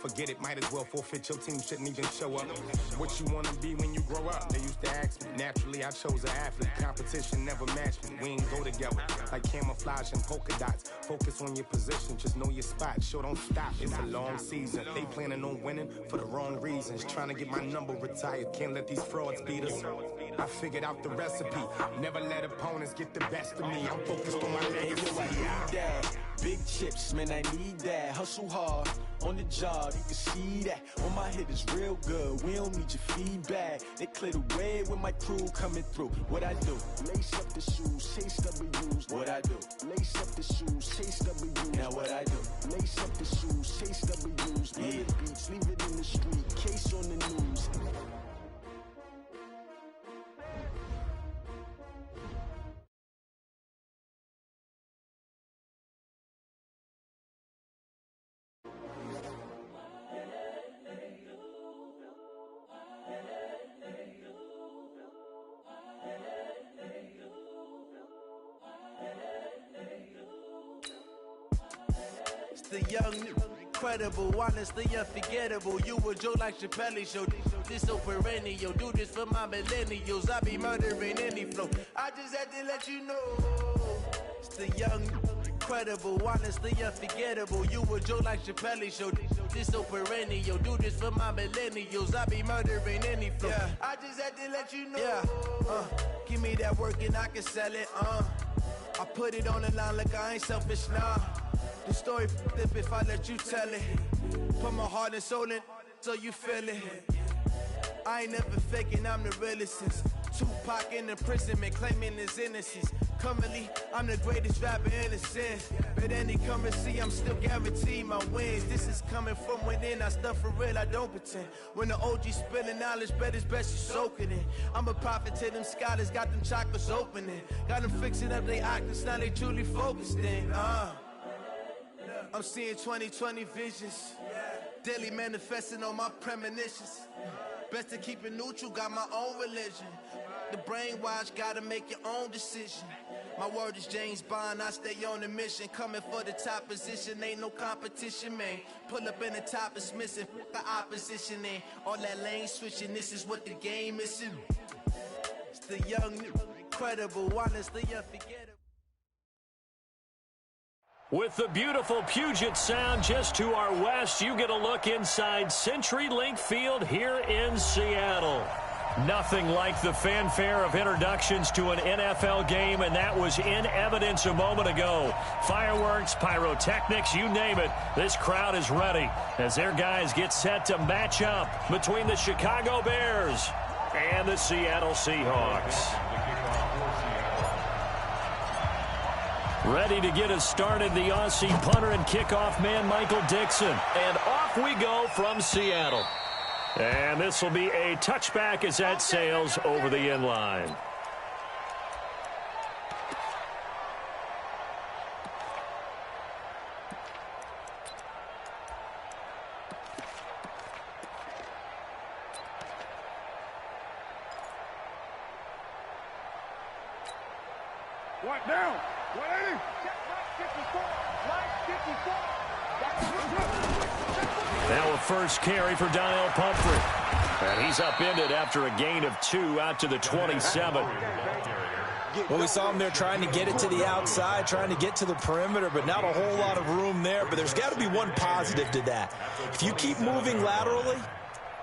forget it, might as well forfeit. Your team shouldn't even show up. What you wanna be when you grow up? They used to ask me. Naturally, I chose an athlete. Competition never matched me. We ain't go together like camouflage and polka dots. Focus on your position, just know your spot. Sure, don't stop. It's a long season. They planning on winning for the wrong reasons. Trying to get my number retired. Can't let these frauds beat us. I figured out the recipe. Never let opponents get the best of me. I'm focused on my legacy. Big chips, man, I need that. Hustle hard on the job, you can see that. On my hit is real good, we don't need your feedback. They clear the way with my crew coming through. What I do? Lace up the shoes, chase W's. What I do? Lace up the shoes, chase W's. Now what I do? Lace up the shoes, chase W's. Yeah. Beats, leave it in the street, case on the news. The young, incredible, honestly unforgettable. You a joke like Chappelle show. This so perennial. Do this for my millennials. I be murdering any flow. I just had to let you know. It's the young, incredible, honestly unforgettable. You a joke like Chappelle show. This so perennial. Do this for my millennials. I be murdering any flow. Yeah. I just had to let you know. Yeah. Give me that work and I can sell it. I put it on the line like I ain't selfish now. The story flip if I let you tell it. Put my heart and soul in so you feel it. I ain't never faking, I'm the realest since Tupac in imprisonment, claiming his innocence. Currently, I'm the greatest rapper in a sense. But any currency, I'm still guaranteed my wins. This is coming from within, I stuff for real, I don't pretend. When the OG spilling knowledge, bet it's best you soak it in. I'm a prophet to them scholars, got them chakras opening. Got them fixing up their octaves, now they truly focused in. I'm seeing 2020 visions, daily manifesting on my premonitions. Best to keep it neutral, got my own religion. The brainwash, gotta make your own decision. My word is James Bond, I stay on a mission. Coming for the top position, ain't no competition, man. Pull up in the top, it's missing, the opposition in. All that lane switching, this is what the game is in. It's the young, incredible, honestly unforgettable. With the beautiful Puget Sound just to our west, you get a look inside CenturyLink Field here in Seattle. Nothing like the fanfare of introductions to an NFL game, and that was in evidence a moment ago. Fireworks, pyrotechnics, you name it. This crowd is ready as their guys get set to match up between the Chicago Bears and the Seattle Seahawks. Ready to get us started, the Aussie punter and kickoff man, Michael Dixon. And off we go from Seattle. And this will be a touchback as that sails over the end line. What now? 180. Now a first carry for Donnell Pumphrey. And he's upended after a gain of 2 out to the 27. Well, we saw him there trying to get it to the outside, trying to get to the perimeter, but not a whole lot of room there. But there's got to be one positive to that. If you keep moving laterally,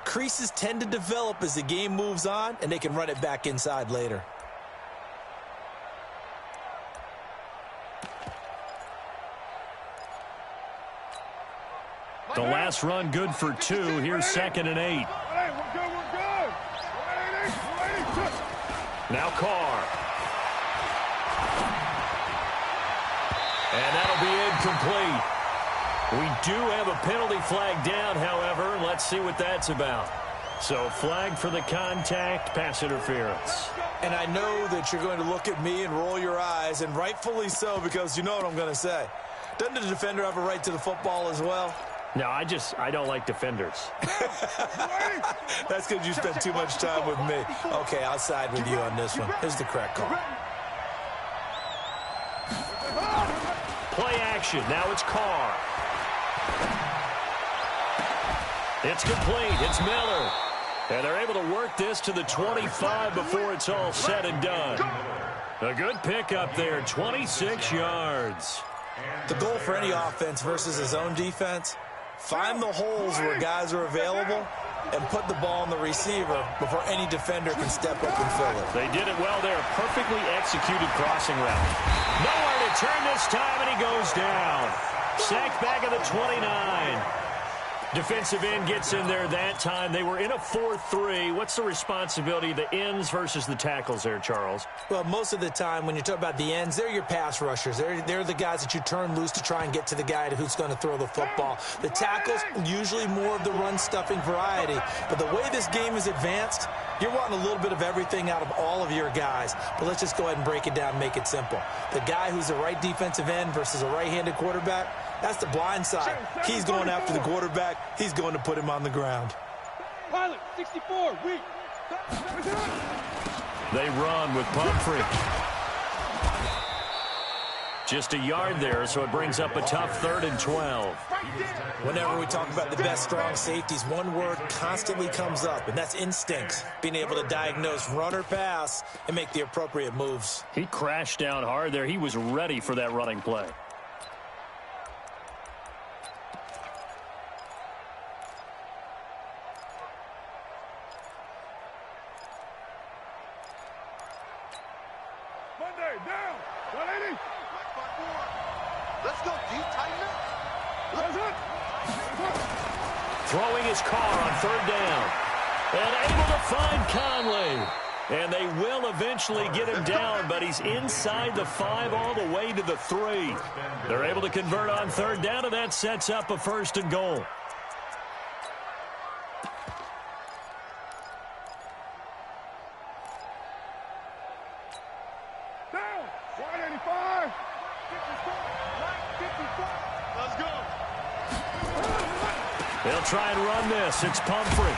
creases tend to develop as the game moves on, and they can run it back inside later. The last run good for 2. Here's 2nd and 8. Now Carr. And that'll be incomplete. We do have a penalty flag down, however. Let's see what that's about. So flag for the contact, pass interference. And I know that you're going to look at me and roll your eyes, and rightfully so, because you know what I'm going to say. Doesn't the defender have a right to the football as well? No, I don't like defenders. That's because you spent too much time with me. Okay, I'll side with you on this one. Here's the correct call. Play action. Now it's Carr. It's complete. It's Miller. And they're able to work this to the 25 before it's all said and done. A good pickup there, 26 yards. The goal for any offense versus his own defense, find the holes where guys are available and put the ball on the receiver before any defender can step up and fill it. They did it well there. Perfectly executed crossing route. Nowhere to turn this time, and he goes down. Sacked back at the 29. Defensive end gets in there that time. They were in a 4-3. What's the responsibility of the ends versus the tackles there, Charles? Well, most of the time when you talk about the ends, they're your pass rushers. They're the guys that you turn loose to try and get to the guy who's going to throw the football. The tackles, usually more of the run-stuffing variety. But the way this game is advanced, you're wanting a little bit of everything out of all of your guys. But let's just go ahead and break it down and make it simple. The guy who's a right defensive end versus a right-handed quarterback, that's the blind side. He's going after the quarterback. He's going to put him on the ground. Pilot, 64, weak. They run with Pumphrey. Just a yard there, so it brings up a tough 3rd and 12. Whenever we talk about the best strong safeties, one word constantly comes up, and that's instincts. Being able to diagnose run or pass and make the appropriate moves. He crashed down hard there. He was ready for that running play. Down. 180. Let's go, D. Tighten up. Throwing his car on 3rd down. And able to find Conley. And they will eventually get him down, but he's inside the 5 all the way to the 3. They're able to convert on 3rd down, and that sets up a 1st and goal. They'll try and run this. It's Pumphrey.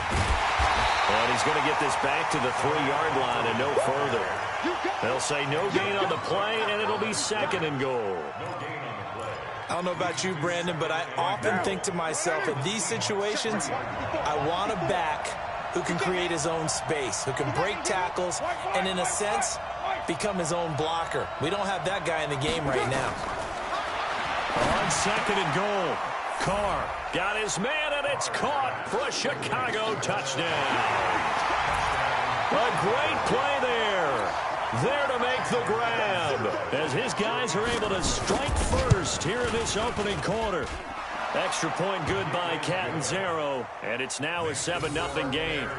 And he's going to get this back to the 3-yard line and no further. They'll say no gain on the play, and it'll be 2nd and goal. I don't know about you, Brandon, but I often think to myself, in these situations, I want a back who can create his own space, who can break tackles, and in a sense, become his own blocker. We don't have that guy in the game right now. On 2nd and goal. Carr got his man, and it's caught for a Chicago touchdown. A great play there. There to make the grab as his guys are able to strike first here in this opening quarter. Extra point good by Catanzaro, and it's now a 7-0 game.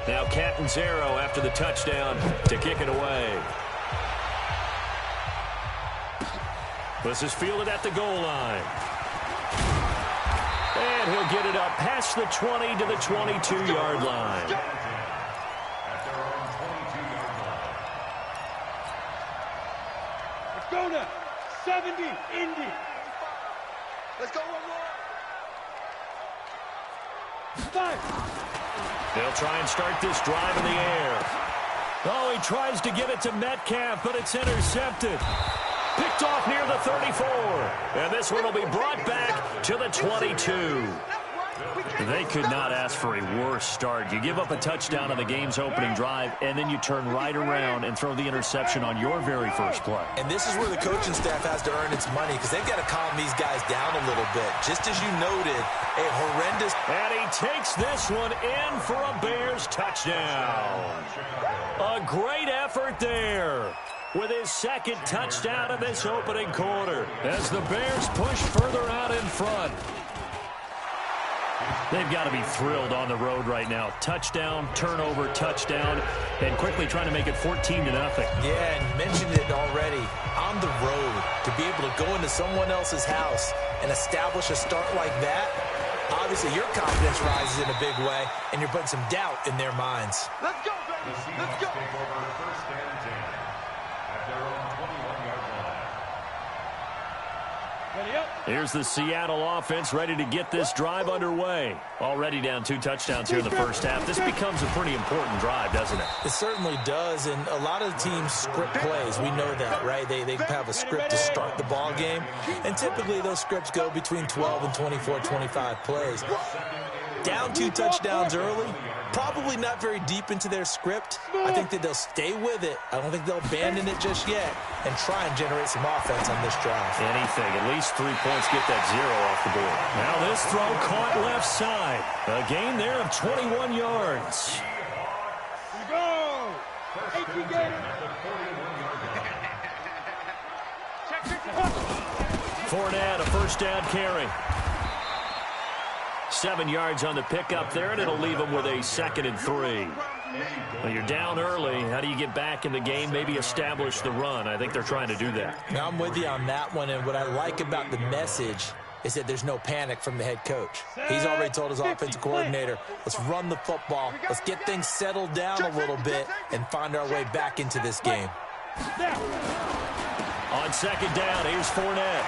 Now Catanzaro after the touchdown to kick it away. This is fielded at the goal line. And he'll get it up past the 20 to the 22-yard line. Let's go now. 70, Indy. Let's go one more. 5. They'll try and start this drive in the air. Oh, he tries to get it to Metcalf, but it's intercepted. Picked off near the 34. And this one will be brought back to the 22. They could not ask for a worse start. You give up a touchdown on the game's opening drive, and then you turn right around and throw the interception on your very first play. And this is where the coaching staff has to earn its money, because they've got to calm these guys down a little bit. Just as you noted, a horrendous... And he takes this one in for a Bears touchdown. A great effort there with his 2nd touchdown of this opening quarter as the Bears push further out in front. They've got to be thrilled on the road right now. Touchdown, turnover, touchdown, and quickly trying to make it 14-0. Yeah, and you mentioned it already. On the road, to be able to go into someone else's house and establish a start like that, obviously your confidence rises in a big way, and you're putting some doubt in their minds. Let's go, baby. Let's go. First and 10 at their own 21-yard line. Here's the Seattle offense ready to get this drive underway. Already down 2 touchdowns here in the first half. This becomes a pretty important drive, doesn't it? It certainly does, and a lot of teams script plays. We know that, right? They have a script to start the ball game, and typically those scripts go between 12 and 24, 25 plays. Down 2 touchdowns early, probably not very deep into their script. I think that they'll stay with it. I don't think they'll abandon it just yet and try and generate some offense on this drive. Anything, at least 3 points, get that 0 off the board. Now this throw caught left side. A gain there of 21 yards. Go! 18 games. Fournette, a first down carry. 7 yards on the pickup there, and it'll leave them with a 2nd and 3. Well, you're down early. How do you get back in the game, maybe establish the run? I think they're trying to do that. Now, I'm with you on that one, and what I like about the message is that there's no panic from the head coach. He's already told his offensive coordinator, let's run the football, let's get things settled down a little bit and find our way back into this game. On 2nd down, here's Fournette.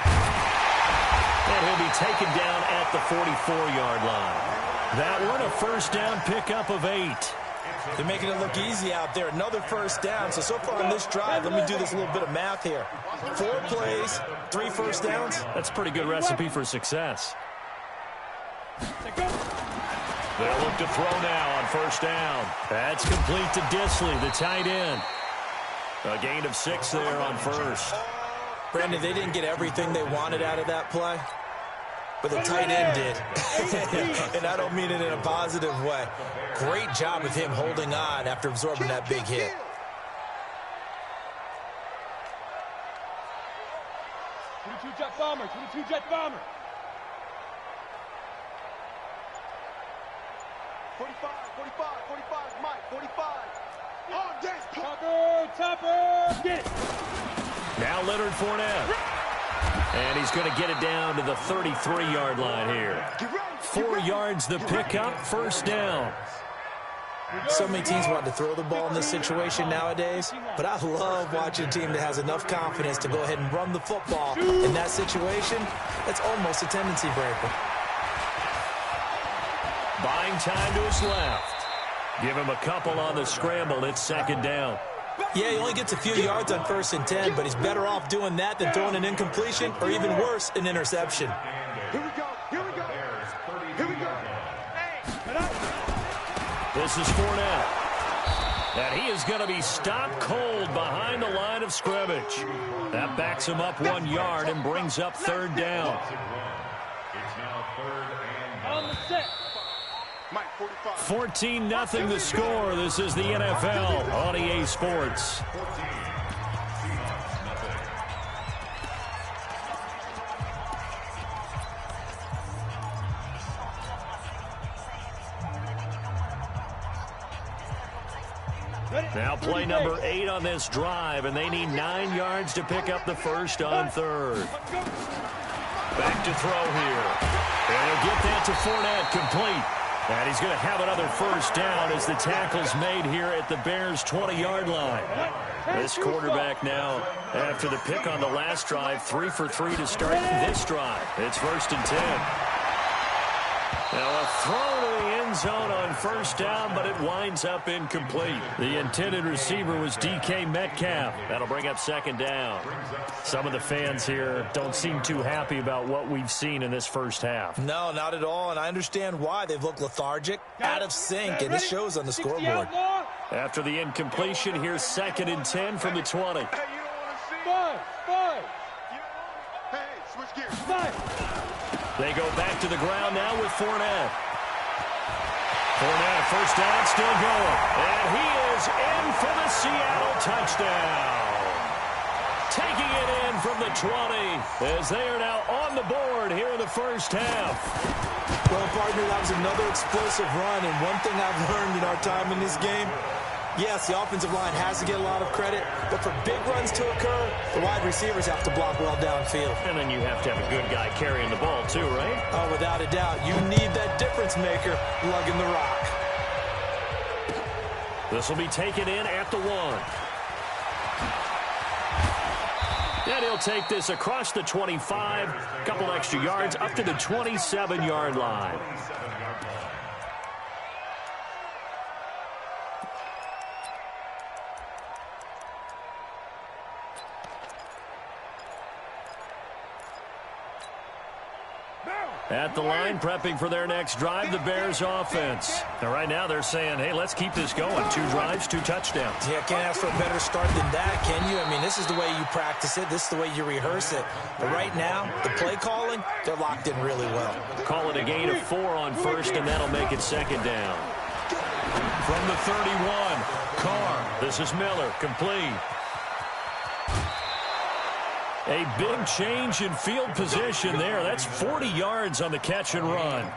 And he'll be taken down at the 44-yard line. That one, a first down pickup of 8. They're making it look easy out there. Another first down. So far on this drive, let me do this little bit of math here. 4 plays, 3 first downs. That's a pretty good recipe for success. They'll look to throw now on first down. That's complete to Disley, the tight end. A gain of 6 there on first. Brandon, they didn't get everything they wanted out of that play, but the tight end did. And I don't mean it in a positive way. Great job with him holding on after absorbing that big hit. Jet bomber, 22 jet bomber. 45, Mike, 45. Oh, yes. Topper, get it. Now Leonard Fournette. And he's going to get it down to the 33-yard line here. 4 yards the pickup, first down. So many teams want to throw the ball in this situation nowadays, but I love watching a team that has enough confidence to go ahead and run the football. In that situation, that's almost a tendency breaker. Buying time to his left. Give him a couple on the scramble. It's 2nd down. Yeah, he only gets a few yards on 1st and 10, but he's better off doing that than throwing an incompletion or even worse, an interception. Here we go. This is Fournette. And he is going to be stopped cold behind the line of scrimmage. That backs him up 1 yard and brings up 3rd down. On the set. 14-0 the score. This is the NFL on EA Sports. Now play number 8 on this drive, and they need 9 yards to pick up the first on 3rd. Back to throw here. And he'll get that to Fournette, complete. And he's going to have another first down as the tackle's made here at the Bears' 20-yard line. This quarterback now, after the pick on the last drive, 3 for 3 to start this drive. It's 1st and 10. Now a throw to the end zone on first down, but it winds up incomplete. The intended receiver was DK Metcalf. That'll bring up 2nd down. Some of the fans here don't seem too happy about what we've seen in this first half. No, not at all, and I understand why. They've looked lethargic, out of sync, and it shows on the scoreboard. After the incompletion, here's 2nd and 10 from the 20. Five. Hey, switch gears. 5. They go back to the ground now with Fournette. Fournette, first down, still going. And he is in for the Seattle touchdown. Taking it in from the 20 as they are now on the board here in the first half. Well, partner, that was another explosive run, and one thing I've learned in our time in this game, yes, the offensive line has to get a lot of credit, but for big runs to occur, the wide receivers have to block well downfield. And then you have to have a good guy carrying the ball too, right? Oh, without a doubt. You need that difference maker lugging the rock. This will be taken in at the 1. And he'll take this across the 25, a couple extra yards up to the 27-yard line. At the line, prepping for their next drive, the Bears offense. Now, right now, they're saying, hey, let's keep this going. 2 drives, 2 touchdowns. Yeah, can't ask for a better start than that, can you? I mean, this is the way you practice it. This is the way you rehearse it. But right now, the play calling, they're locked in really well. Call it a gain of 4 on first, and that'll make it second down. From the 31, Carr. This is Miller, complete. A big change in field position there. That's 40 yards on the catch and run.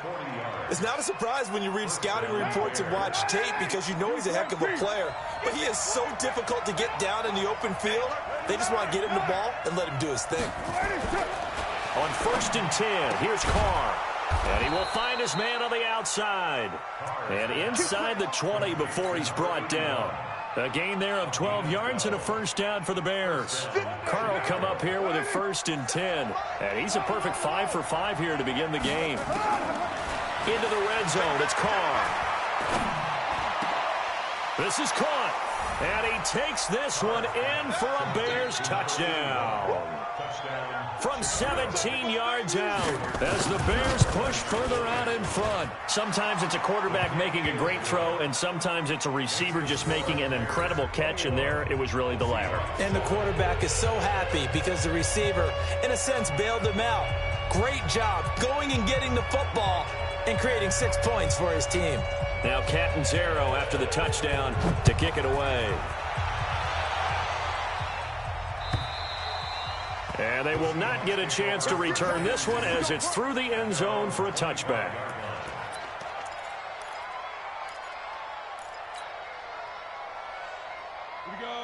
It's not a surprise when you read scouting reports and watch tape because you know he's a heck of a player. But he is so difficult to get down in the open field. They just want to get him the ball and let him do his thing. On 1st and 10, here's Carr. And he will find his man on the outside. And inside the 20 before he's brought down. A gain there of 12 yards and a first down for the Bears. Carr will come up here with a 1st and 10. And he's a perfect 5 for 5 here to begin the game. Into the red zone, it's Carr. This is caught. And he takes this one in for a Bears touchdown. From 17 yards out as the Bears push further out in front. Sometimes it's a quarterback making a great throw, and sometimes it's a receiver just making an incredible catch, and there it was really the latter. And the quarterback is so happy because the receiver, in a sense, bailed him out. Great job going and getting the football and creating 6 points for his team. Now Catanzaro after the touchdown to kick it away. And they will not get a chance to return this one as it's through the end zone for a touchback.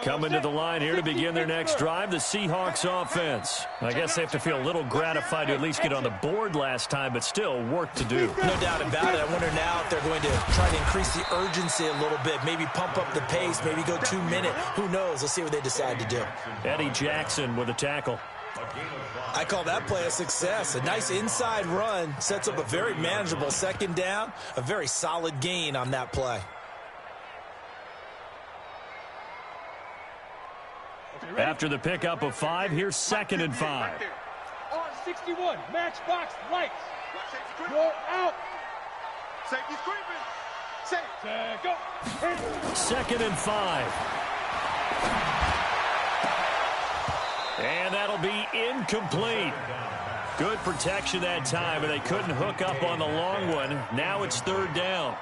Coming to the line here to begin their next drive, the Seahawks offense. I guess they have to feel a little gratified to at least get on the board last time, but still work to do. No doubt about it. I wonder now if they're going to try to increase the urgency a little bit, maybe pump up the pace, maybe go 2 minute. Who knows? Let's see what they decide to do. Eddie Jackson with a tackle. I call that play a success. A nice inside run sets up a very manageable second down, a very solid gain on that play. After the pickup of 5, here's 2nd and 5. On 61, matchbox lights. You're out. Safety's creeping. Safe. Go. 2nd and 5. And that'll be incomplete. Good protection that time, and they couldn't hook up on the long one. Now it's 3rd down.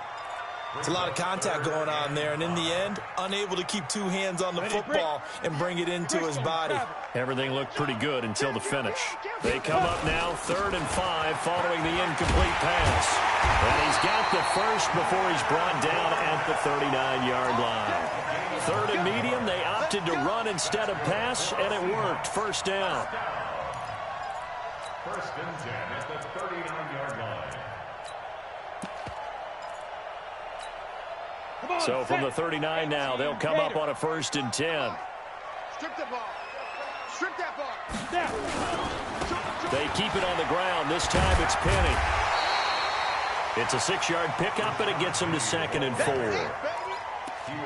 It's a lot of contact going on there, and in the end, unable to keep 2 hands on the football and bring it into his body. Everything looked pretty good until the finish. They come up now 3rd and 5 following the incomplete pass. And he's got the first before he's brought down at the 39-yard line. 3rd and medium, they opted to run instead of pass, and it worked. First down. 1st and 10 at the 39-yard line. So from the 39 now, they'll come up on a 1st and 10. Strip the ball. Strip that ball. They keep it on the ground. This time it's Penny. It's a 6-yard pickup, and it gets them to 2nd and 4.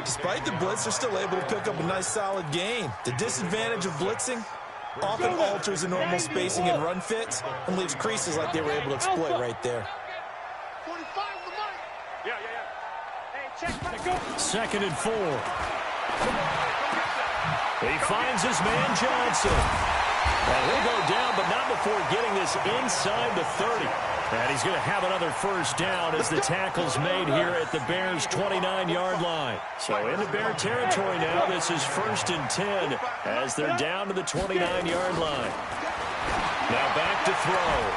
Despite the blitz, they're still able to pick up a nice solid gain. The disadvantage of blitzing often alters the normal spacing and run fits and leaves creases like they were able to exploit right there. 45 the money. Yeah. Hey, check. 2nd and 4. He finds his man Johnson. And he'll go down, but not before getting this inside the 30. And he's going to have another first down as the tackle's made here at the Bears' 29-yard line. So into Bear territory now. This is 1st and 10 as they're down to the 29-yard line. Now back to throw.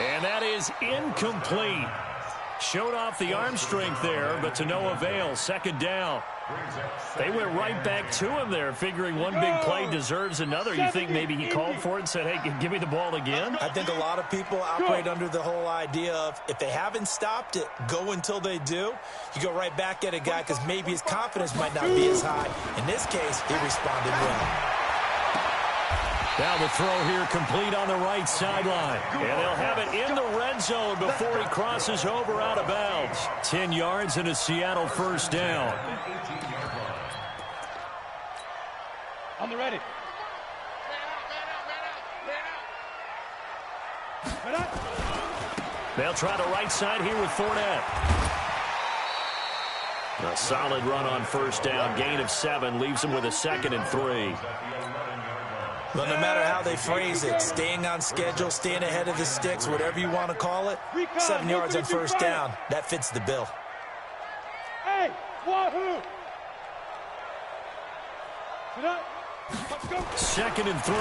And that is incomplete. Showed off the arm strength there, but to no avail. 2nd down. They went right back to him there, figuring one big play deserves another. You think maybe he called for it and said, hey, give me the ball again? I think a lot of people operate under the whole idea of if they haven't stopped it, go until they do. You go right back at a guy because maybe his confidence might not be as high. In this case, he responded well. Now the throw here complete on the right sideline. And they'll have it in the red zone before he crosses over out of bounds. 10 yards and a Seattle first down. On the ready. They'll try the right side here with Fournette. A solid run on first down. Gain of 7 leaves him with a 2nd and 3. Well, no matter how they phrase it, staying on schedule, staying ahead of the sticks, whatever you want to call it, 7 yards on first down, that fits the bill. Hey, wahoo! 2nd and 3.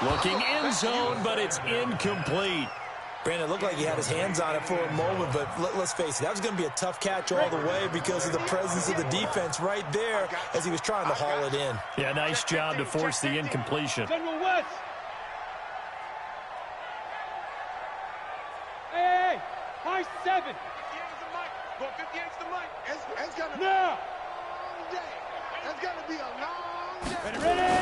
Looking end zone, but it's incomplete. Brandon, it looked like he had his hands on it for a moment, but let's face it, that was going to be a tough catch all the way because of the presence of the defense right there as he was trying to haul it in. Yeah, nice job to force the incompletion. General West. Hey, high 7. 58's the mic. Go 58's the mic. It's gonna be a long day. It's gonna be a long day. Ready?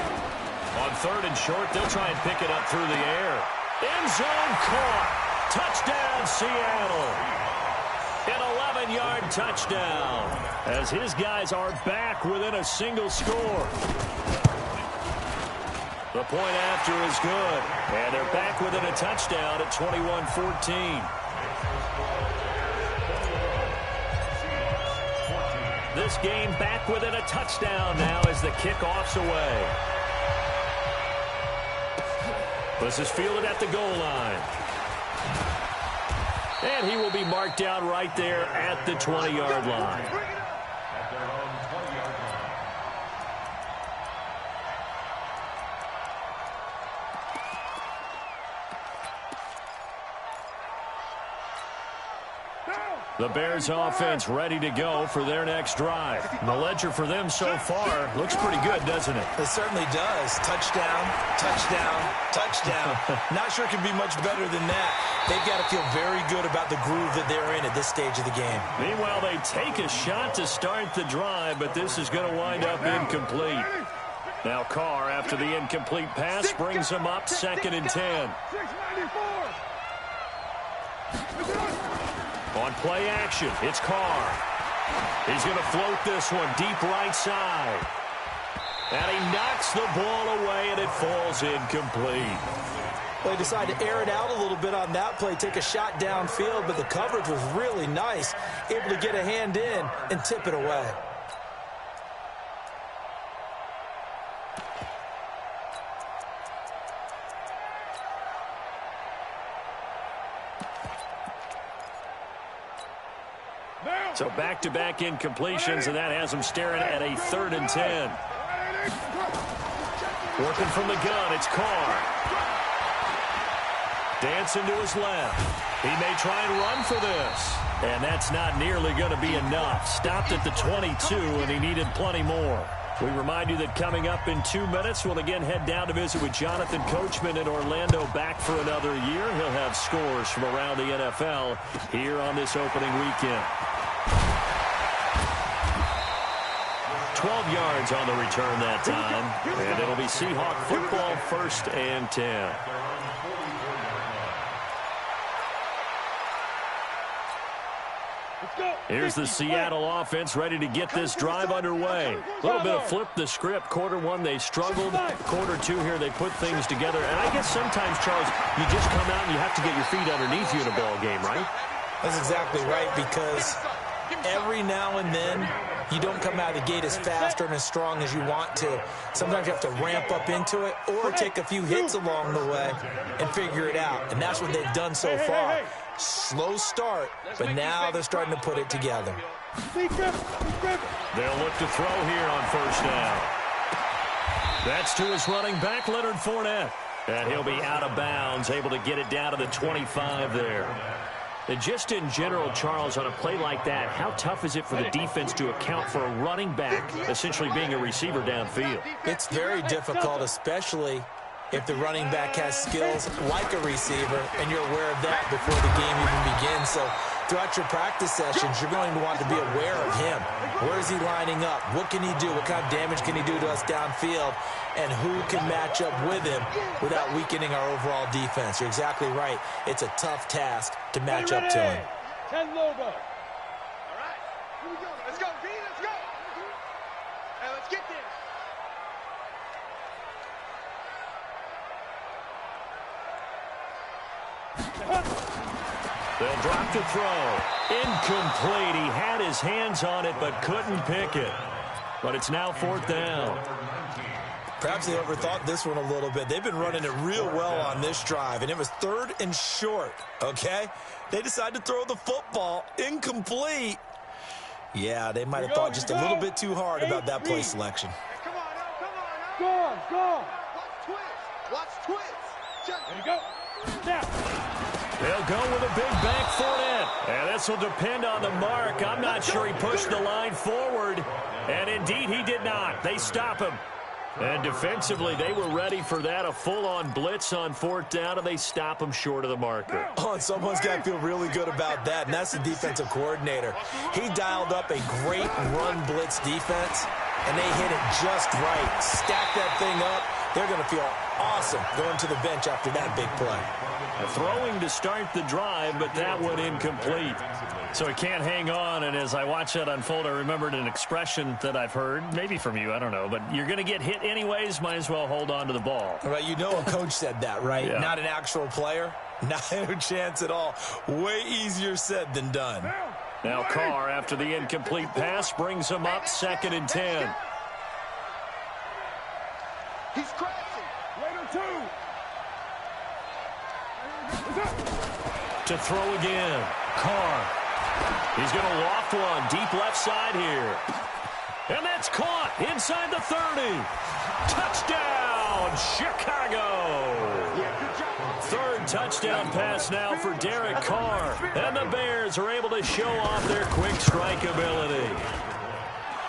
On 3rd and short, they'll try and pick it up through the air. End zone caught. Touchdown, Seattle. An 11-yard touchdown as his guys are back within a single score. The point after is good, and they're back within a touchdown at 21-14. This game back within a touchdown now as the kickoff's away. This is fielded at the goal line. And he will be marked down right there at the 20-yard line. The Bears offense ready to go for their next drive. The ledger for them so far looks pretty good, doesn't it? It certainly does. Touchdown, touchdown, touchdown. Not sure it could be much better than that. They've got to feel very good about the groove that they're in at this stage of the game. Meanwhile, they take a shot to start the drive, but this is going to wind up incomplete. Now Carr, after the incomplete pass, brings them up 2nd and 10. On play action, it's Carr. He's going to float this one deep right side. And he knocks the ball away, and it falls incomplete. Well, he decided to air it out a little bit on that play, take a shot downfield, but the coverage was really nice, able to get a hand in and tip it away. So back-to-back incompletions, and that has him staring at a 3rd and 10. Working from the gun, it's Carr. Dancing to his left. He may try and run for this. And that's not nearly going to be enough. Stopped at the 22, and he needed plenty more. We remind you that coming up in 2 minutes, we'll again head down to visit with Jonathan Coachman in Orlando, back for another year. He'll have scores from around the NFL here on this opening weekend. 12 yards on the return that time, and it'll be Seahawk football, 1st and 10. Here's the Seattle offense ready to get this drive underway. A little bit of flip the script. Quarter 1, they struggled. Quarter 2 here, they put things together. And I guess sometimes, Charles, you just come out and you have to get your feet underneath you in a ball game, right? That's exactly right, because every now and then you don't come out of the gate as fast or as strong as you want to. Sometimes you have to ramp up into it or take a few hits along the way and figure it out. And that's what they've done so far. Slow start, but now they're starting to put it together. They'll look to throw here on 1st down. That's to his running back, Leonard Fournette. And he'll be out of bounds, able to get it down to the 25 there. And just in general, Charles, on a play like that, how tough is it for the defense to account for a running back essentially being a receiver downfield? It's very difficult, especially if the running back has skills like a receiver, and you're aware of that before the game even begins. So throughout your practice sessions, you're going to want to be aware of him. Where is he lining up? What can he do? What kind of damage can he do to us downfield? And who can match up with him without weakening our overall defense? You're exactly right. It's a tough task to match up to him. 10 logo. All right, here we go. Let's go, B, let's go. Hey, let's get there. They'll drop to throw. Incomplete. He had his hands on it but couldn't pick it. But it's now 4th down. Perhaps they overthought this one a little bit. They've been running it real well on this drive, and it was 3rd and short, okay? They decided to throw the football incomplete. Yeah, they might have thought just a little bit too hard about that play selection. Hey, come on now, come on now. Go. Watch twist. There you go. Now. They'll go with a big back Fournette. And this will depend on the mark. I'm not sure he pushed the line forward. And indeed, he did not. They stop him. And defensively, they were ready for that, a full-on blitz on 4th down, and they stop him short of the marker. Oh, and someone's got to feel really good about that, and that's the defensive coordinator. He dialed up a great run blitz defense, and they hit it just right. Stack that thing up. They're going to feel awesome going to the bench after that big play. Throwing to start the drive, but that one incomplete. So he can't hang on, and as I watch that unfold, I remembered an expression that I've heard, maybe from you, I don't know, but you're going to get hit anyways, might as well hold on to the ball. All right, you know a coach said that, right? Yeah. Not an actual player. Not a chance at all. Way easier said than done. Now Carr, after the incomplete pass, brings him up 2nd and 10. He's crashing. Later 2. To throw again. Carr. He's going to loft one deep left side here. And that's caught inside the 30. Touchdown, Chicago. 3rd touchdown pass now for Derek Carr. And the Bears are able to show off their quick strike ability.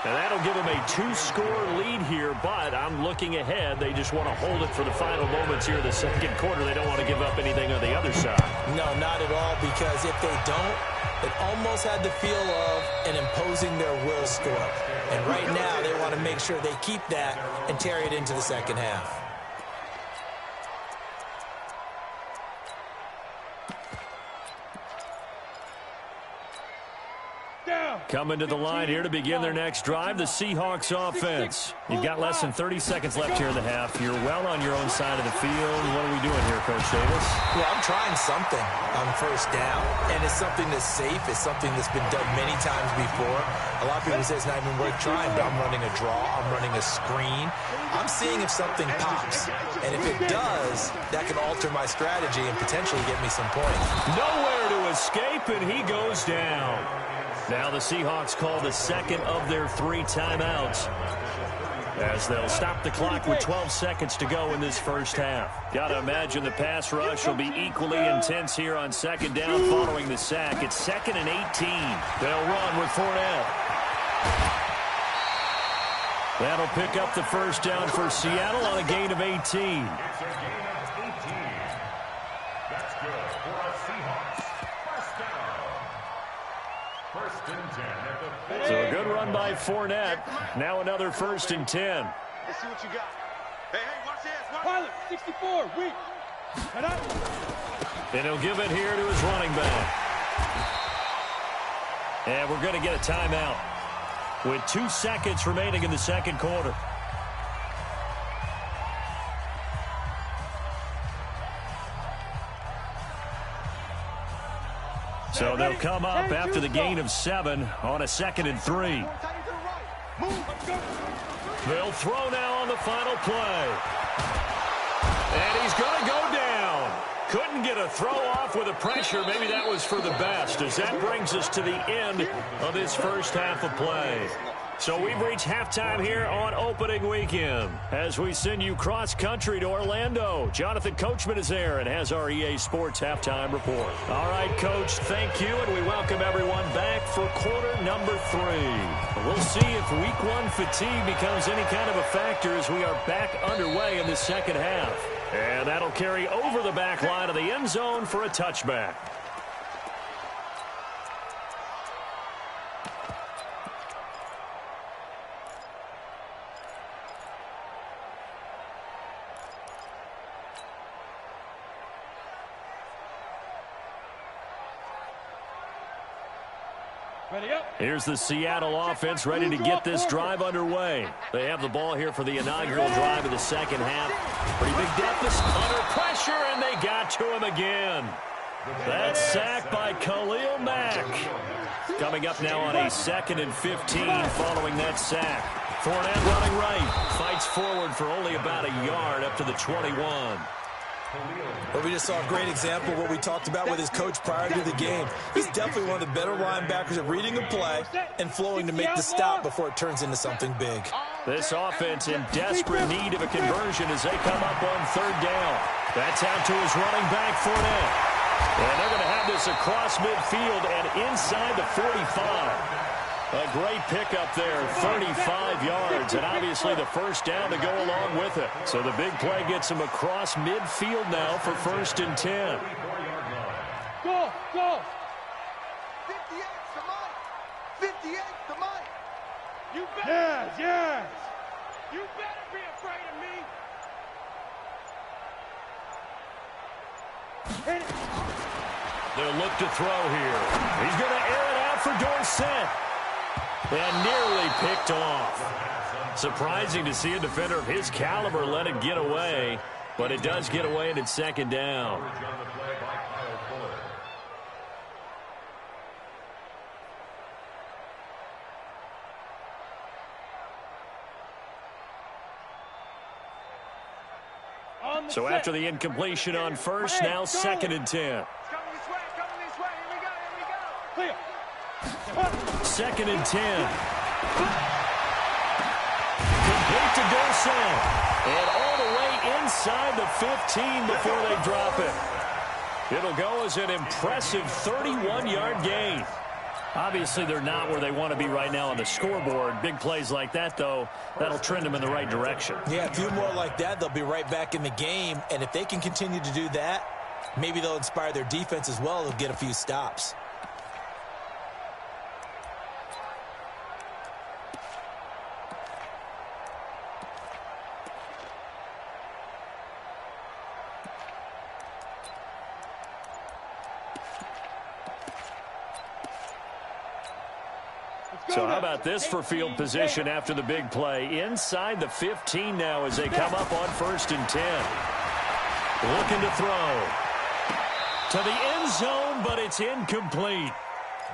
And that'll give them a 2-score lead here, but I'm looking ahead. They just want to hold it for the final moments here in the 2nd quarter. They don't want to give up anything on the other side. No, not at all, because if they don't, it almost had the feel of an imposing their will score. And right now, they want to make sure they keep that and carry it into the 2nd half. Coming to the line here to begin their next drive, the Seahawks offense. You've got less than 30 seconds left here in the half. You're well on your own side of the field. What are we doing here, Coach Davis? Well, I'm trying something on 1st down, and it's something that's safe. It's something that's been done many times before. A lot of people say it's not even worth trying, but I'm running a draw. I'm running a screen. I'm seeing if something pops, and if it does, that can alter my strategy and potentially get me some points. Nowhere to escape, and he goes down. Now the Seahawks call the 2nd of their 3 timeouts, as they'll stop the clock with 12 seconds to go in this 1st half. Got to imagine the pass rush will be equally intense here on 2nd down following the sack. It's 2nd and 18. They'll run with Fournette. That'll pick up the 1st down for Seattle on a gain of 18. It's a gain of 18. That's good for a Seahawks. 1st down. 1st and 10 at the 4. So a good run by Fournette. Now another 1st and 10. Let's see what you got. Hey, watch this. Pilot, 64, weak. Head up. And he'll give it here to his running back. And we're going to get a timeout with 2 seconds remaining in the 2nd quarter. So they'll come up after the gain of 7 on a 2nd and 3. They'll throw now on the final play. And he's going to go down. Couldn't get a throw off with the pressure. Maybe that was for the best, as that brings us to the end of this 1st half of play. So we've reached halftime here on opening weekend as we send you cross-country to Orlando. Jonathan Coachman is there and has our EA Sports halftime report. All right, Coach, thank you, and we welcome everyone back for quarter number 3. We'll see if week 1 fatigue becomes any kind of a factor as we are back underway in the 2nd half. And that'll carry over the back line of the end zone for a touchback. Here's the Seattle offense ready to get this drive underway. They have the ball here for the inaugural drive of the second half. Pretty big deficit under pressure, and they got to him again. That sack by Khalil Mack. Coming up now on a 2nd and 15 following that sack. Fournette running right. Fights forward for only about a yard up to the 21. Well, we just saw a great example of what we talked about with his coach prior to the game. He's definitely one of the better linebackers at reading a play and flowing to make the stop before it turns into something big. This offense in desperate need of a conversion as they come up on 3rd down. That's out to his running back, Fournette. And they're going to have this across midfield and inside the 45. A great pickup there, 35 yards, and obviously the first down to go along with it. So the big play gets him across midfield now for 1st and 10. Go, go. 58's the money. 58's the money. You better. Yes, yes. You better be afraid of me. Hit it. They'll look to throw here. He's going to air it out for Dorsett. And nearly picked off. Surprising to see a defender of his caliber let it get away, but it does get away and it's 2nd down. So after the incompletion on first, now 2nd and 10. Coming this way, coming this way. Here we go, here we go. Clear. 2nd and 10. Complete to Dorsett. And all the way inside the 15 before they drop it. It'll go as an impressive 31-yard gain. Obviously, they're not where they want to be right now on the scoreboard. Big plays like that, though, that'll trend them in the right direction. Yeah, a few more like that, they'll be right back in the game. And if they can continue to do that, maybe they'll inspire their defense as well. They'll get a few stops. So how about this for field position after the big play? Inside the 15 now as they come up on 1st and 10. Looking to throw. To the end zone, but it's incomplete.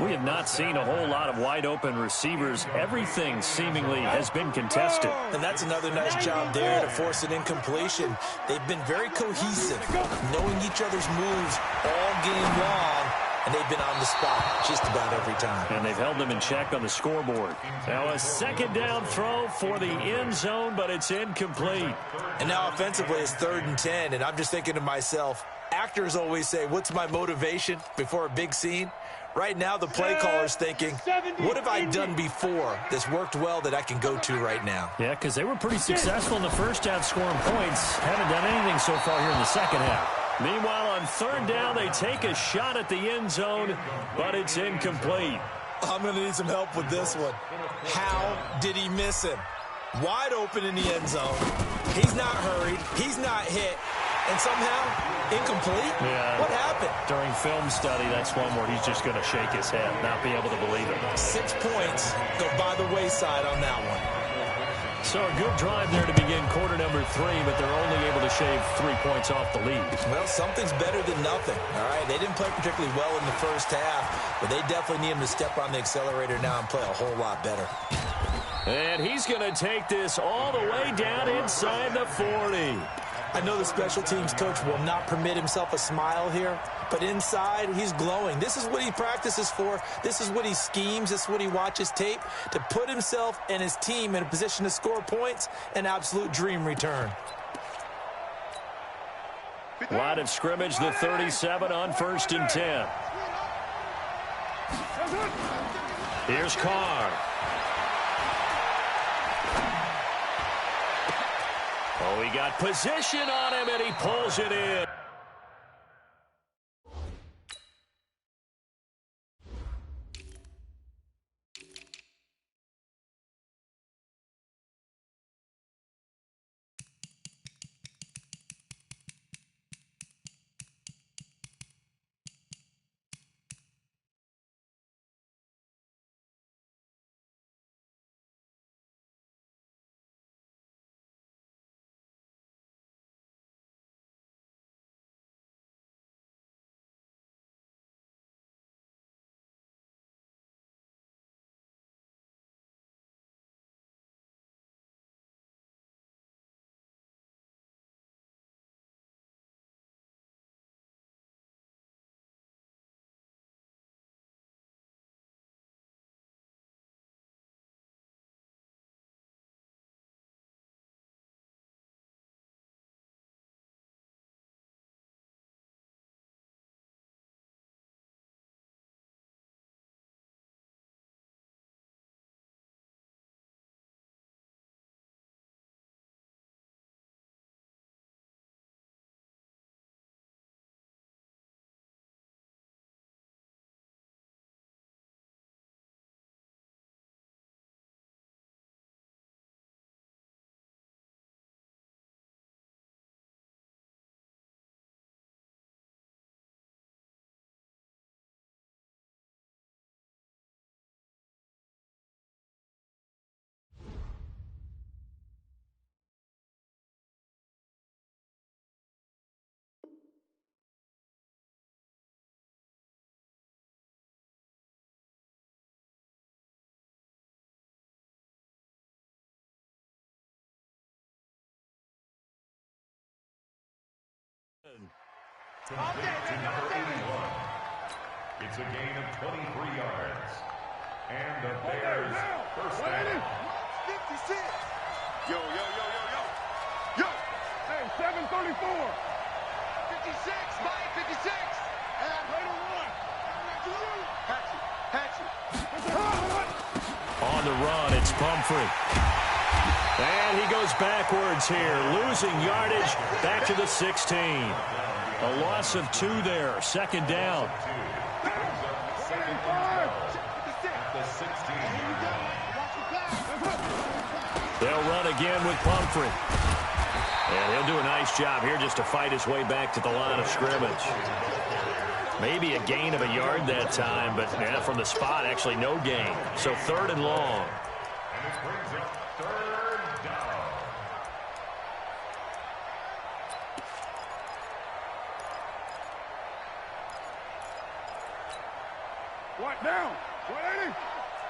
We have not seen a whole lot of wide-open receivers. Everything seemingly has been contested. And that's another nice job there to force an incompletion. They've been very cohesive, knowing each other's moves all game long. And they've been on the spot just about every time. And they've held them in check on the scoreboard. Now a 2nd down throw for the end zone, but it's incomplete. And now offensively it's 3rd and 10. And I'm just thinking to myself, actors always say, what's my motivation before a big scene? Right now the play caller's thinking, what have I done before that's worked well that I can go to right now? Yeah, because they were pretty successful in the first half scoring points. Haven't done anything so far here in the second half. Meanwhile, on 3rd down, they take a shot at the end zone, but it's incomplete. I'm going to need some help with this one. How did he miss him? Wide open in the end zone. He's not hurried. He's not hit. And somehow, incomplete? Yeah. What happened? During film study, that's one where he's just going to shake his head, not be able to believe it. 6 points go by the wayside on that one. So a good drive there to begin quarter number 3, but they're only able to shave 3 points off the lead. Well, something's better than nothing, all right? They didn't play particularly well in the first half, but they definitely need him to step on the accelerator now and play a whole lot better. And he's going to take this all the way down inside the 40. I know the special teams coach will not permit himself a smile here, but inside, he's glowing. This is what he practices for. This is what he schemes. This is what he watches tape to put himself and his team in a position to score points. An absolute dream return. Line of scrimmage, the 37 on 1st and 10. Here's Carr. Oh, he got position on him, and he pulls it in. Conviction number 81. It's a gain of 23 yards. And the Bears first down. 56. Yo. Hey, 734. 56, Mike, 56. And later one. On the run, it's Pumphrey. And he goes backwards here, losing yardage back to the 16. A loss of 2 there, second down. They'll run again with Pumphrey. And he'll do a nice job here just to fight his way back to the line of scrimmage. Maybe a gain of a yard that time, but from the spot, actually no gain. So 3rd and long. And it brings up 3rd down. What down? 180.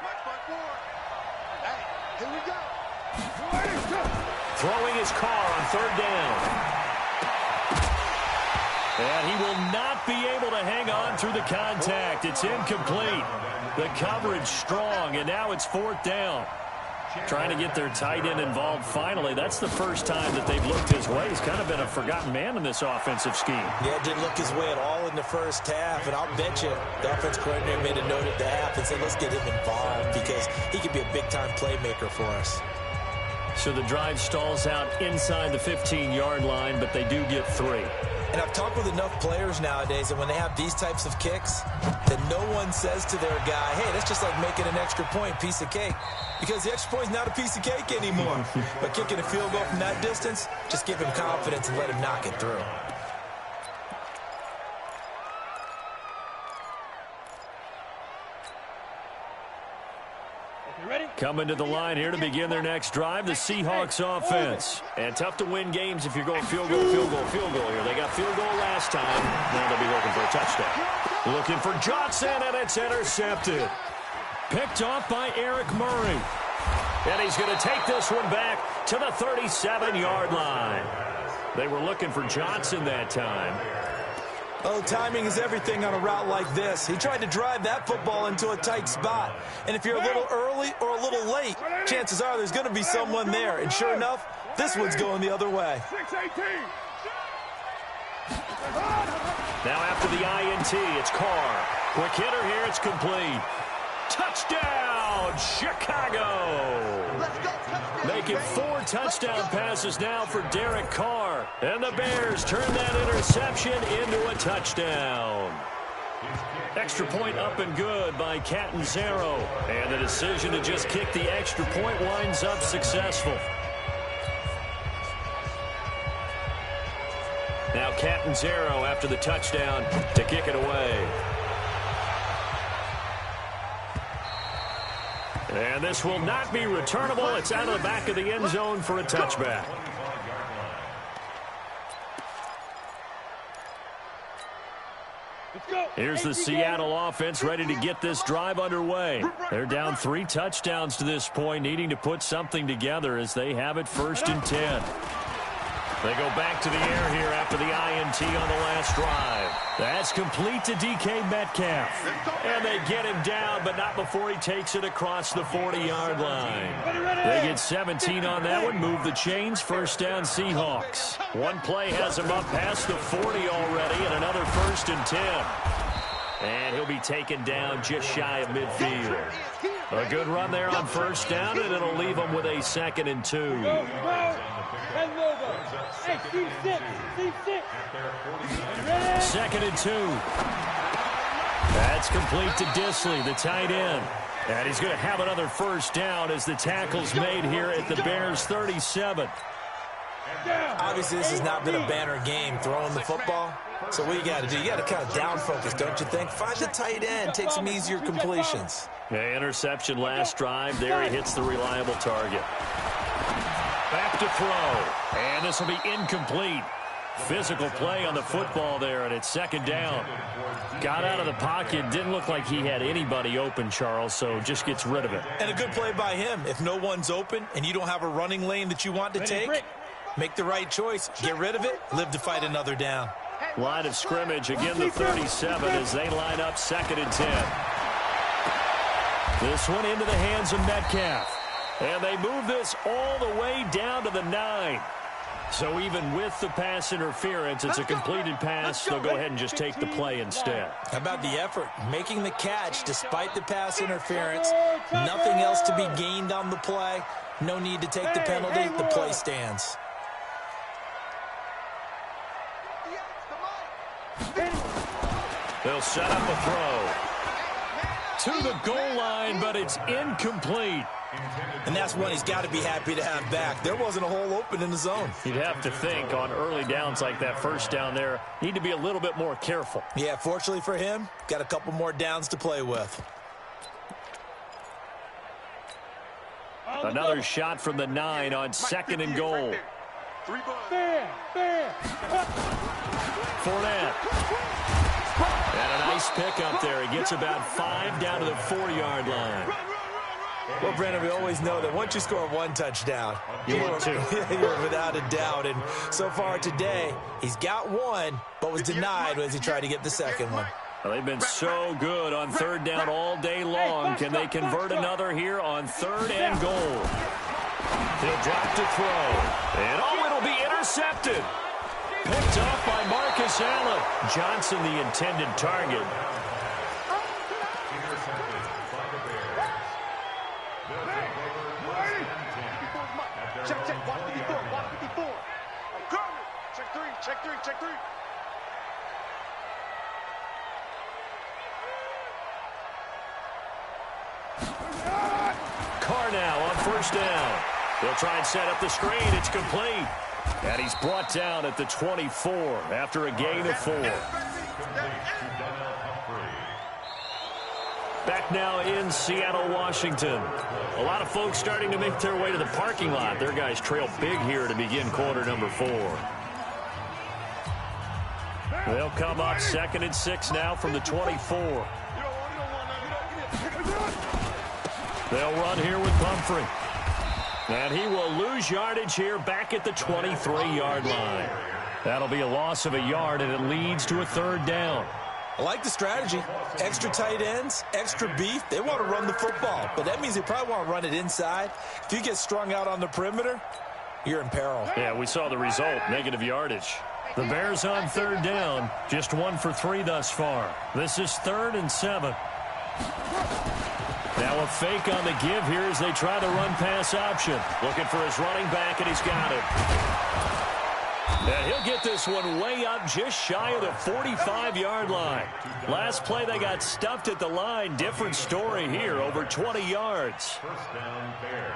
Watch my board. Hey, here we go. 180. Throwing his car on 3rd down. And he will not be able to hang on through the contact. It's incomplete. The coverage strong, and now it's 4th down. Trying to get their tight end involved finally. That's the first time that they've looked his way. He's kind of been a forgotten man in this offensive scheme. Yeah, didn't look his way at all in the first half, and I'll bet you the offense coordinator made a note at the half and said, let's get him involved because he could be a big-time playmaker for us. So the drive stalls out inside the 15-yard line, but they do get 3. And I've talked with enough players nowadays that when they have these types of kicks, that no one says to their guy, hey, that's just like making an extra point, piece of cake. Because the extra point is not a piece of cake anymore. But kicking a field goal from that distance, just give him confidence and let him knock it through. Coming to the line here to begin their next drive, the Seahawks offense. And tough to win games if you're going field goal here. They got field goal last time. Now they'll be looking for a touchdown. Looking for Johnson, and it's intercepted. Picked off by Eric Murray. And he's going to take this one back to the 37-yard line. They were looking for Johnson that time. Oh, timing is everything on a route like this. He tried to drive that football into a tight spot. And if you're a little early or a little late, chances are there's going to be someone there. And sure enough, this one's going the other way. Now after the INT, it's Carr. Quick hitter here, it's complete. Touchdown, Chicago! Making 4 touchdown passes now for Derek Carr. And the Bears turn that interception into a touchdown. Extra point up and good by Catanzaro. And the decision to just kick the extra point winds up successful. Now Catanzaro after the touchdown to kick it away. And this will not be returnable. It's out of the back of the end zone for a touchback. Here's the Seattle offense ready to get this drive underway. They're down 3 touchdowns to this point, needing to put something together as they have it 1st and 10. They go back to the air here after the INT on the last drive. That's complete to DK Metcalf. And they get him down, but not before he takes it across the 40-yard line. They get 17 on that one, move the chains, 1st down Seahawks. One play has him up past the 40 already, and another 1st and 10. And he'll be taken down just shy of midfield. A good run there on 1st down, and it'll leave them with a 2nd and 2. Second and 2. That's complete to Disley, the tight end. And he's going to have another 1st down as the tackle's made here at the Bears' 37. Obviously, this has not been a banner game throwing the football. So what you got to do, you got to kind of down focus, don't you think? Find the tight end, take some easier completions. Yeah, interception last drive. There he hits the reliable target. Back to throw. And this will be incomplete. Physical play on the football there, and it's 2nd down. Got out of the pocket. Didn't look like he had anybody open, Charles, so just gets rid of it. And a good play by him. If no one's open and you don't have a running lane that you want to take, make the right choice. Get rid of it. Live to fight another down. Line of scrimmage, again the 37 as they line up 2nd and 10. This one into the hands of Metcalf. And they move this all the way down to the 9. So even with the pass interference, it's a completed pass. They'll go ahead and just take the play instead. How about the effort? Making the catch despite the pass interference. Nothing else to be gained on the play. No need to take the penalty. The play stands. They'll set up a throw to the goal line, but it's incomplete. And that's one he's got to be happy to have back. There wasn't a hole open in the zone. You'd have to think on early downs like that, first down there, need to be a little bit more careful. Yeah, fortunately for him, got a couple more downs to play with. Another shot from the 9 on 2nd and goal. Fournette. And a nice pick up there. He gets about 5 down to the 4-yard line. Well, Brandon, we always know that once you score one touchdown, you're without a doubt. And so far today, he's got one, but was denied as he tried to get the second one. Well, they've been so good on 3rd down all day long. Can they convert another here on 3rd and goal? He'll drop to throw. And it'll be intercepted. Picked off by Marcus Allen. Johnson, the intended target. Check, 154, 154. I'm coming. Check 3. Carr now on 1st down. They'll try and set up the screen. It's complete. And he's brought down at the 24 after a gain of 4. Back now in Seattle, Washington. A lot of folks starting to make their way to the parking lot. Their guys trail big here to begin quarter number 4. They'll come up 2nd and 6 now from the 24. They'll run here with Pumphrey. And he will lose yardage here back at the 23-yard line. That'll be a loss of a yard, and it leads to a 3rd down. I like the strategy. Extra tight ends, extra beef. They want to run the football, but that means they probably want to run it inside. If you get strung out on the perimeter, you're in peril. Yeah, we saw the result, negative yardage. The Bears on 3rd down, just 1 for 3 thus far. This is 3rd and 7. Now a fake on the give here as they try the run-pass option. Looking for his running back, and he's got it. And he'll get this one way up just shy of the 45-yard line. Last play, they got stuffed at the line. Different story here, over 20 yards. 1st down, Bears.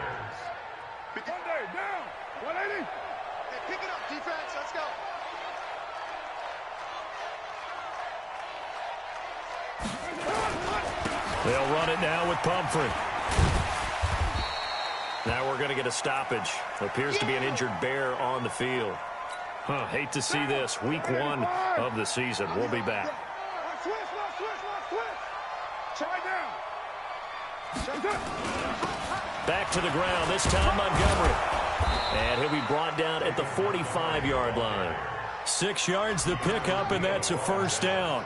Down. 180. Hey, pick it up, defense. Let's go. They'll run it now with Pumphrey. Now we're going to get a stoppage. Appears to be an injured Bear on the field. Hate to see this. Week 1 of the season. We'll be back. Switch. Try down. Back to the ground, this time Montgomery. And he'll be brought down at the 45-yard line. 6 yards the pickup, and that's a 1st down.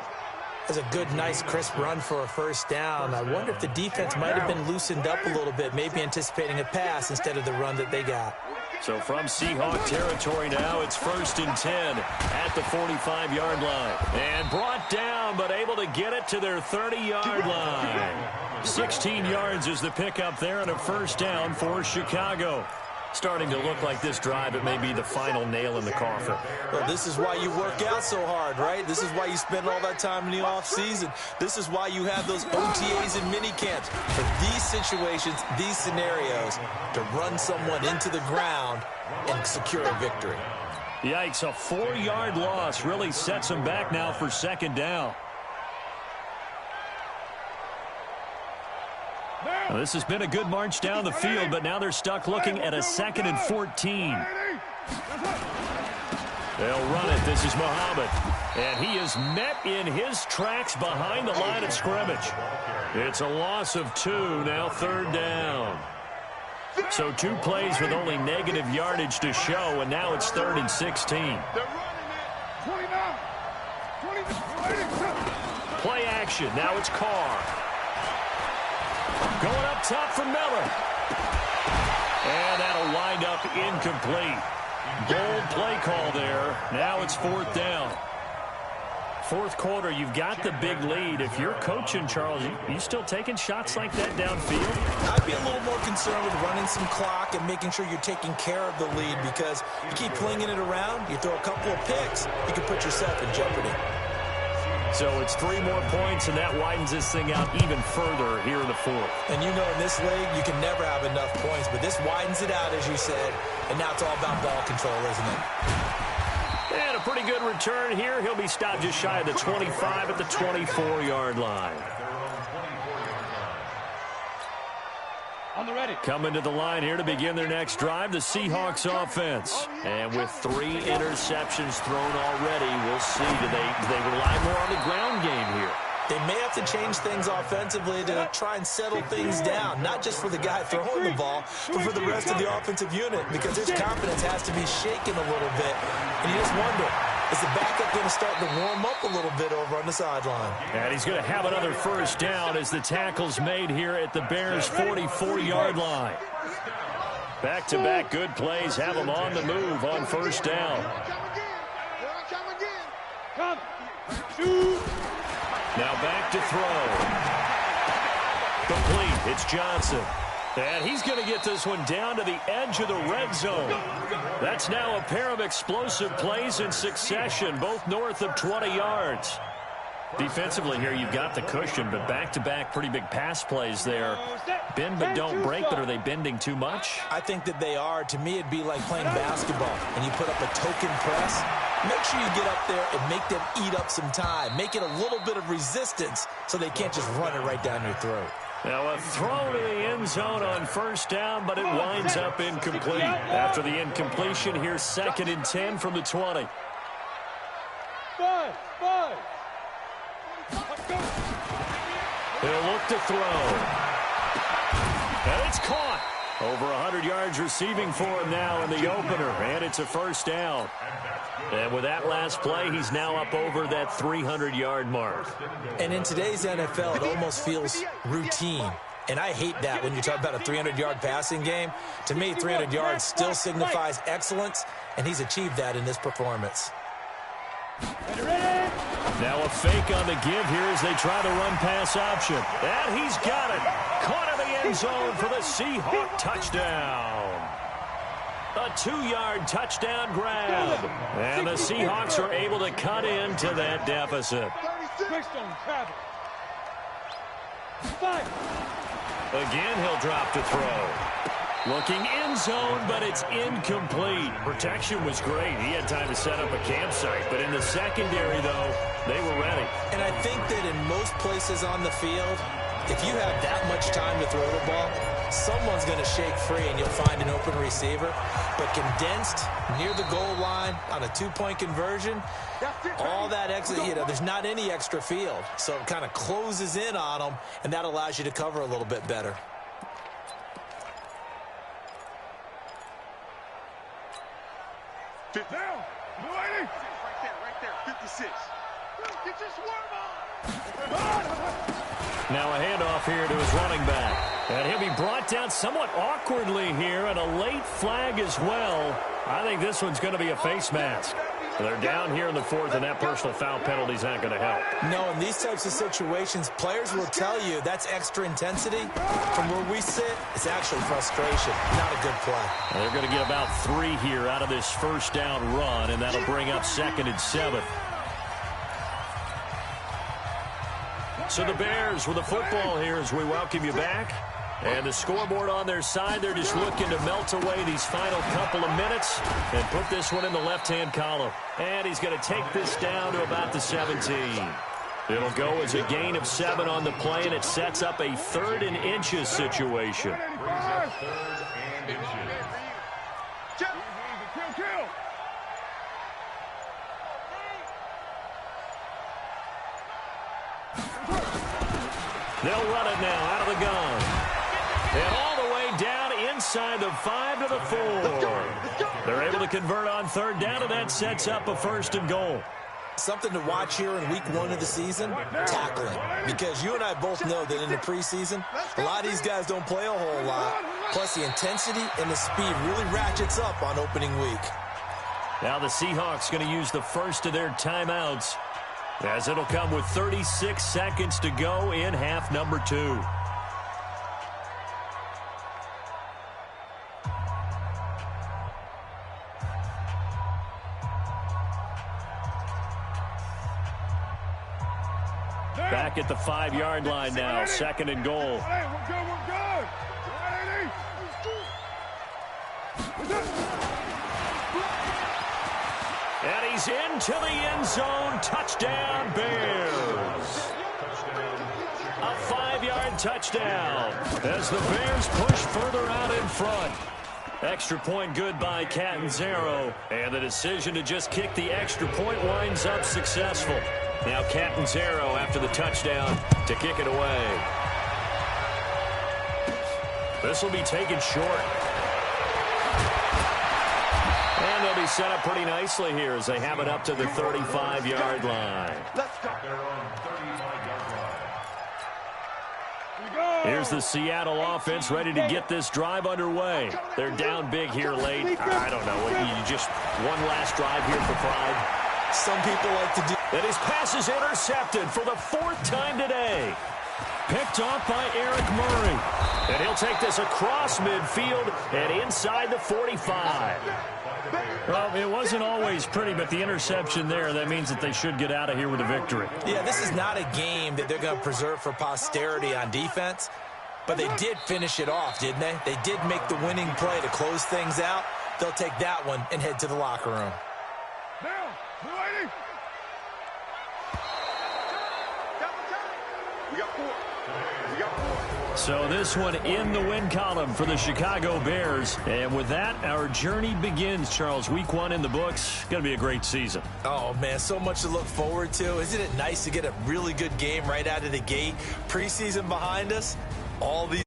That's a good, nice, crisp run for a 1st down. I wonder if the defense might have been loosened up a little bit, maybe anticipating a pass instead of the run that they got. So from Seahawk territory now, it's 1st and 10 at the 45-yard line. And brought down, but able to get it to their 30-yard line. 16 yards is the pickup there and a 1st down for Chicago. Starting to look like this drive, it may be the final nail in the coffin. Well, this is why you work out so hard, right? This is why you spend all that time in the offseason. This is why you have those OTAs and mini camps. For these situations, these scenarios, to run someone into the ground and secure a victory. Yikes, a 4-yard loss really sets them back now for 2nd down. Now, this has been a good march down the field, but now they're stuck looking at a 2nd and 14. They'll run it. This is Muhammad. And he is met in his tracks behind the line of scrimmage. It's a loss of 2, now 3rd down. So 2 plays with only negative yardage to show, and now it's 3rd and 16. They're running it. 29. Play action. Now it's Carr. Going up top for Miller. And that'll wind up incomplete. Bold play call there. Now it's 4th down. Fourth quarter, you've got the big lead. If you're coaching, Charles, you still taking shots like that downfield? I'd be a little more concerned with running some clock and making sure you're taking care of the lead, because you keep flinging it around, you throw a couple of picks, you can put yourself in jeopardy. So it's 3 more points, and that widens this thing out even further here in the fourth. And you know in this league, you can never have enough points, but this widens it out, as you said, and now it's all about ball control, isn't it? And a pretty good return here. He'll be stopped just shy of the 25 at the 24-yard line. On the ready. Coming to the line here to begin their next drive, the Seahawks offense. And with 3 interceptions thrown already, we'll see. Do they rely more on the ground game here? They may have to change things offensively to try and settle things down, not just for the guy throwing the ball, but for the rest of the offensive unit, because his confidence has to be shaken a little bit. And you just wonder, is the backup going to start to warm up a little bit over on the sideline? And he's going to have another first down as the tackle's made here at the Bears' 44-yard line. Back-to-back good plays have them on the move on first down. Come. Shoot. Now back to throw. Complete. It's Johnson. And he's going to get this one down to the edge of the red zone. That's now a pair of explosive plays in succession, both north of 20 yards. Defensively here, you've got the cushion, but back-to-back pretty big pass plays there. Bend but don't break, but are they bending too much? I think that they are. To me, it'd be like playing basketball, and you put up a token press. Make sure you get up there and make them eat up some time. Make it a little bit of resistance so they can't just run it right down your throat. Now a throw to the end zone on first down, but it winds up incomplete. After the incompletion, here's 2nd and 10 from the 20. Five. He'll look to throw. And it's caught. Over 100 yards receiving for him now in the opener, and it's a first down. And with that last play, he's now up over that 300-yard mark. And in today's NFL, it almost feels routine. And I hate that when you talk about a 300-yard passing game. To me, 300 yards still signifies excellence, and he's achieved that in this performance. Now a fake on the give here as they try the run-pass option. And he's got it. Caught in the end zone for the Seahawk touchdown. A 2-yard touchdown grab. And the Seahawks are able to cut into that deficit. Again, he'll drop to throw. Looking end zone, but it's incomplete. Protection was great. He had time to set up a campsite. But in the secondary, though, they were ready. And I think that in most places on the field, if you have that much time to throw the ball, someone's going to shake free and you'll find an open receiver. But condensed near the goal line on a 2-point conversion, all that extra, there's not any extra field. So it kind of closes in on them, and that allows you to cover a little bit better. Now, right there, 56. Get your swerve on. Now a handoff here to his running back. And he'll be brought down somewhat awkwardly here, and a late flag as well. I think this one's going to be a face mask. They're down here in the fourth, and that personal foul penalty is not going to help. No, in these types of situations, players will tell you that's extra intensity. From where we sit, it's actually frustration, not a good play. Well, they're going to get about 3 here out of this first down run, and that'll bring up 2nd and 7. So the Bears with the football here as we welcome you back. And the scoreboard on their side, they're just looking to melt away these final couple of minutes and put this one in the left-hand column. And he's going to take this down to about the 17. It'll go as a gain of 7 on the play, and it sets up a 3rd and inches situation. They'll run it now out of the gun. And all the way down inside the 5 to the 4. They're able to convert on 3rd down, and that sets up a 1st and goal. Something to watch here in week 1 of the season, tackling. Because you and I both know that in the preseason, a lot of these guys don't play a whole lot. Plus, the intensity and the speed really ratchets up on opening week. Now the Seahawks going to use the first of their timeouts, as it'll come with 36 seconds to go in half number 2. Back at the 5-yard line now, 2nd and goal. Hey, we're good, we're good. And he's into the end zone. Touchdown, Bears. A 5-yard touchdown as the Bears push further out in front. Extra point good by Catanzaro. And the decision to just kick the extra point winds up successful. Now Catanzaro after the touchdown to kick it away. This will be taken short. And they'll be set up pretty nicely here as they have it up to the 35-yard line. Let's go. Here's the Seattle offense ready to get this drive underway. They're down big here late. I don't know. You just one last drive here for pride. Some people like to do. And his pass is intercepted for the 4th time today. Picked off by Eric Murray. And he'll take this across midfield and inside the 45. Well, it wasn't always pretty, but the interception there, that means that they should get out of here with a victory. Yeah, this is not a game that they're going to preserve for posterity on defense, but they did finish it off, didn't they? They did make the winning play to close things out. They'll take that one and head to the locker room. Now, lady. We got 4. We got 4. So this one in the win column for the Chicago Bears. And with that, our journey begins, Charles. Week 1 in the books. Going to be a great season. Oh, man, so much to look forward to. Isn't it nice to get a really good game right out of the gate? Preseason behind us, all these